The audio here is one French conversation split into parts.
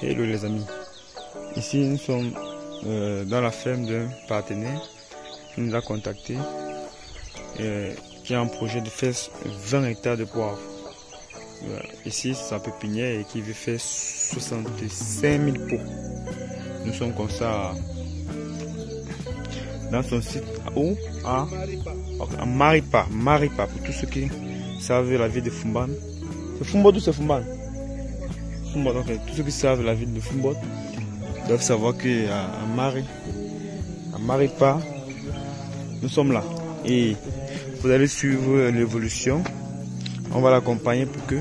Hello les amis, ici nous sommes dans la ferme d'un partenaire qui nous a contacté, qui a un projet de faire 20 hectares de poivre. Ici c'est sa pépinière et qui veut faire 65 000 pots. Nous sommes comme ça dans son site à Maripa, pour tous ceux qui savent la ville de Fumban. C'est Fumbot ou c'est Fumban? Donc, tous ceux qui savent la ville de Fumbot doivent savoir qu'à Maripa, nous sommes là. Et vous allez suivre l'évolution. On va l'accompagner pour que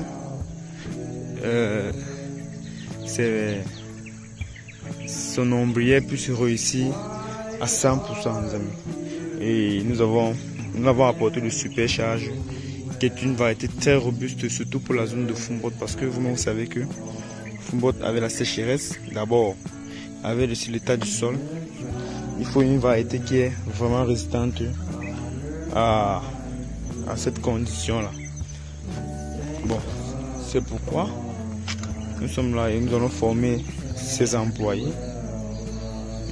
son ombrière puisse réussir à 100%, les amis. Et nous avons apporté le super charge, qui est une variété très robuste, surtout pour la zone de Fumbot, parce que vous savez que Fumbot avait la sécheresse, d'abord avec l'état du sol. Il faut une variété qui est vraiment résistante à cette condition-là. Bon, c'est pourquoi nous sommes là et nous allons former ces employés.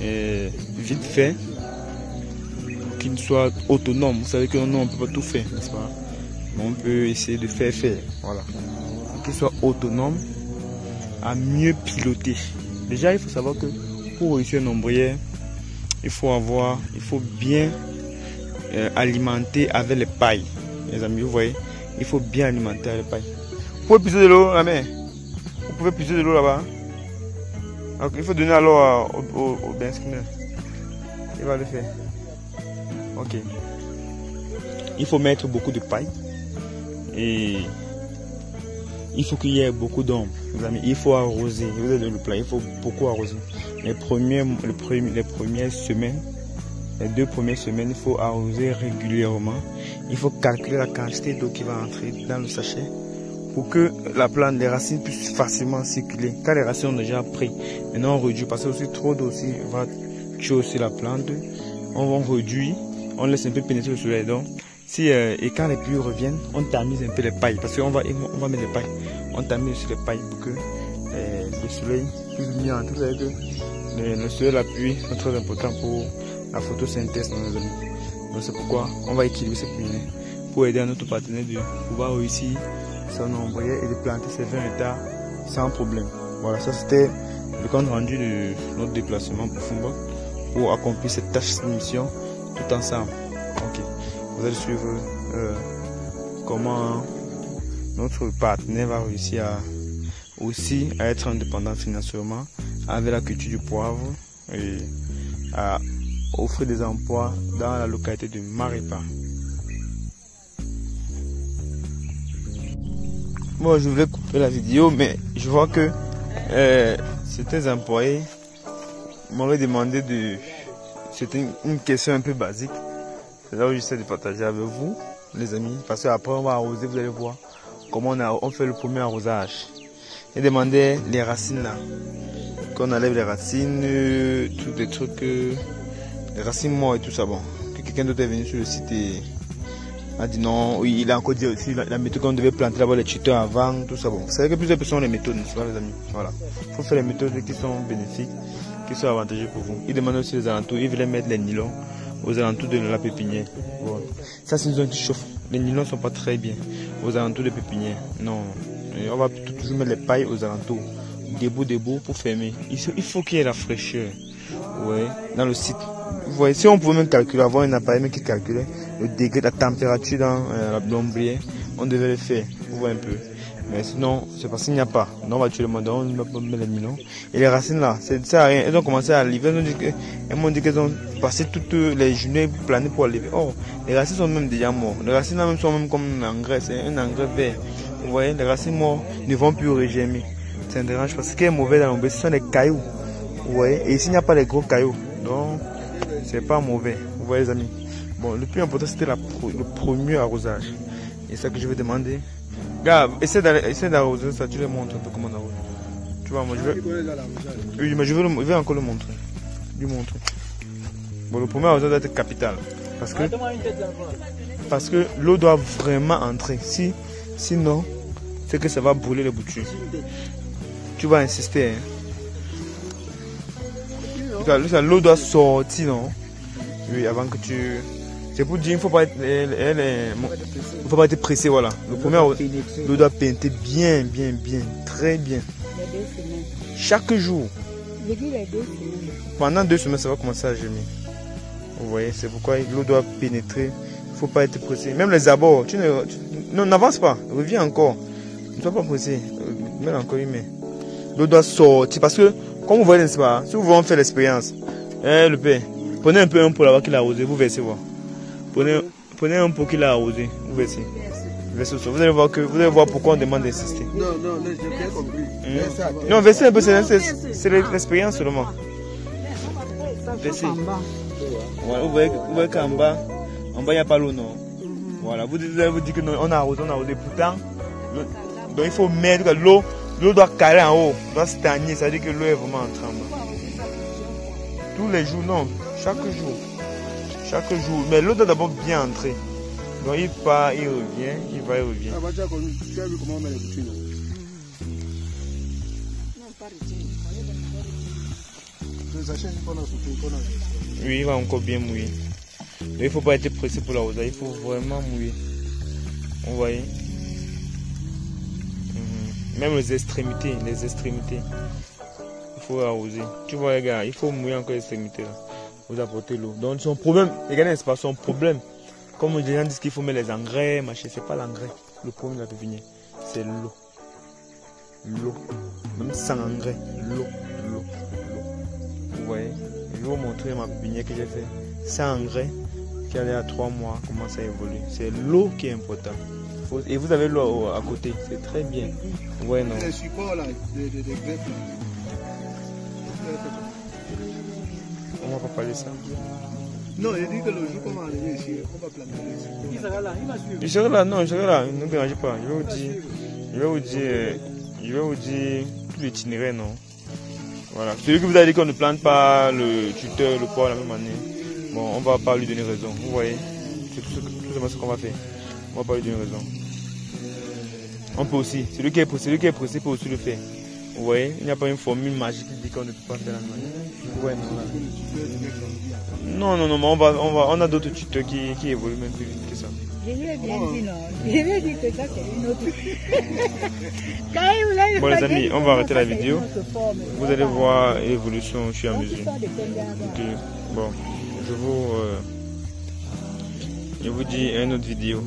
Et vite fait, qu'ils soient autonomes. Vous savez que nous, on ne peut pas tout faire, n'est-ce pas? Mais on peut essayer de faire. Voilà. Qu'ils soient autonomes, à mieux piloter. Déjà, il faut savoir que pour réussir une ombrière, il faut bien alimenter avec les pailles. Les amis, vous voyez, il faut bien alimenter avec les pailles. Vous pouvez puiser de l'eau, la mère. Vous pouvez puiser de l'eau là-bas. Donc, il faut donner alors au Ben Skinner. Il va le faire. Ok. Il faut mettre beaucoup de paille. Et il faut qu'il y ait beaucoup d'ombre. Il faut arroser. Vous avez le plat, il faut beaucoup arroser. Les 2 premières semaines, il faut arroser régulièrement. Il faut calculer la quantité d'eau qui va entrer dans le sachet pour que la plante, les racines puissent facilement circuler. Quand les racines ont déjà pris, maintenant on réduit parce que aussi trop d'eau aussi va tuer aussi la plante. On réduit, on laisse un peu pénétrer le soleil. Donc, et quand les pluies reviennent, on tamise un peu les pailles parce qu'on va mettre les pailles. On tamise aussi les pailles pour que le soleil puisse venir en tout. Vous savez que le soleil et la pluie sont très importants pour la photosynthèse dans nos amis. Donc c'est pourquoi on va équilibrer ces pépinières pour aider à notre partenaire de pouvoir réussir son ombrière et de planter ses 20 hectares sans problème. Voilà, ça c'était le compte rendu de notre déplacement pour Fumbot pour accomplir cette tâche, cette mission tout ensemble. Ok. Vous allez suivre comment notre partenaire va réussir à être indépendant financièrement avec la culture du poivre et à offrir des emplois dans la localité de Maripa. Bon, je voulais couper la vidéo, mais je vois que certains employés m'avaient demandé de... C'était une question un peu basique. C'est là où j'essaie de partager avec vous, les amis, parce qu'après on va arroser, vous allez voir comment on fait le premier arrosage. J'ai demandé les racines là, qu'on enlève les racines, tous des trucs, les racines mortes et tout ça. Bon, que quelqu'un d'autre est venu sur le site et a dit non, oui, il a encore dit aussi la méthode qu'on devait planter d'abord les tuteurs avant, tout ça. Bon, vous savez que plusieurs personnes ont les méthodes, n'est-ce pas les amis? Voilà, il faut faire les méthodes qui sont bénéfiques, qui sont avantageuses pour vous. Il demande aussi les alentours, il voulait mettre les nylons aux alentours de la pépinière. Bon. Ça c'est une zone qui chauffe. Les nylons ne sont pas très bien aux alentours de pépinière. Non. Et on va toujours mettre les pailles aux alentours. Debout pour fermer. Il faut qu'il y ait la fraîcheur. Ouais. Dans le site. Vous voyez, si on pouvait même calculer, avoir un appareil qui calculait le degré, la température dans l'ombrière, on devait le faire. Vous voyez un peu. Mais sinon, c'est parce qu'il n'y a pas. Donc on va tuer le monde, on va mettre les nylons. Et les racines là, ça sert à rien. Elles ont commencé à livrer. Elles m'ont dit qu'elles ont passé toutes les journées planées pour lever. Oh, les racines sont même déjà mortes. Les racines là même sont même comme un engrais, c'est un engrais vert. Vous voyez, les racines mortes ne vont plus régermer. Ça me dérange parce que ce qui est mauvais dans l'ombrière, ce sont les cailloux. Vous voyez, et ici il n'y a pas les gros cailloux. Donc, c'est pas mauvais. Vous voyez les amis. Bon, le plus important c'était le premier arrosage. Et c'est ça que je vais demander. Gars, essaie d'arroser ça, tu les montres un peu comment on arrose. Tu vois, moi je vais. Oui, mais je vais encore le montrer. Lui montrer. Bon, le premier arrosage doit être capital. Parce que l'eau doit vraiment entrer. Sinon, c'est que ça va brûler les boutures. Tu vas insister. Hein. L'eau doit sortir, non? Oui, avant que tu... C'est pour dire, il ne faut pas être, il faut pas être pressé, voilà. Le premier, l'eau doit pénétrer bien, très bien. Chaque jour. Pendant 2 semaines, ça va commencer à germer. Vous voyez, c'est pourquoi l'eau doit pénétrer. Il ne faut pas être pressé. Même les abords, non, n'avance pas, reviens encore. Ne sois pas pressé. Mets encore, mais l'eau doit sortir. Parce que, comme vous voyez, n'est-ce pas, si vous voulez faire l'expérience, le père, prenez un peu un pot là-bas qu'il a arrosé, vous versez voir. Prenez un pot qu'il a arrosé, vous versez. Vous allez voir pourquoi on demande d'insister. Non, j'ai bien compris. Non, versez un peu, c'est l'expérience seulement. Versez. Voilà, vous voyez qu'en bas, il n'y a pas l'eau, non. Voilà, vous allez vous dire que non, on a arrosé. Pourtant, donc il faut mettre l'eau doit caler en haut, doit stagner, ça veut dire que l'eau est vraiment en train. Tous les jours, non, chaque jour. Mais l'eau doit d'abord bien entrer. Donc il part, il revient, il va, il revient. Tu as vu comment on met les bouteilles? Oui, il va encore bien mouiller. Donc il ne faut pas être pressé pour l'arroser, il faut vraiment mouiller. Vous voyez? Même les extrémités. Il faut arroser. Tu vois les gars, il faut mouiller encore les extrémités là. Vous apportez l'eau. Donc son problème, regardez, c'est pas son problème. Comme les gens disent qu'il faut mettre les engrais, machin, c'est pas l'engrais. Le problème de la pépinière, c'est l'eau. L'eau. Même sans engrais, l'eau. Vous voyez? Je vais vous montrer ma pépinière que j'ai fait. Sans engrais, qui allait à 3 mois, comment ça évolue. C'est l'eau qui est importante. Et vous avez l'eau à côté, c'est très bien. Ouais, non. Les supports là, des greffes. On va pas parler de ça. Non, il dit que le jour qu'on va arriver ici, on va planter. Il sera là, il va suivre. Il sera là, non, il sera là, ne vous dérangez pas. Je vais vous dire tout l'itinéraire, non. Voilà. Celui que vous avez dit qu'on ne plante pas le tuteur, le poids la même année, bon, on va pas lui donner raison. Vous voyez, c'est tout ce qu'on va faire. On va pas lui donner raison. On peut aussi, celui qui est pressé peut aussi le faire. Vous voyez, il n'y a pas une formule magique qui dit qu'on ne peut pas faire la manière. Ouais, non, on a d'autres tuteurs qui évoluent même plus vite que ça. Je lui ai bien dit non. Je lui ai dit que ça c'est une autre. Bon les amis, on va arrêter la vidéo. Vous allez voir l'évolution au fur et à mesure. Bon, je vous dis à une autre vidéo.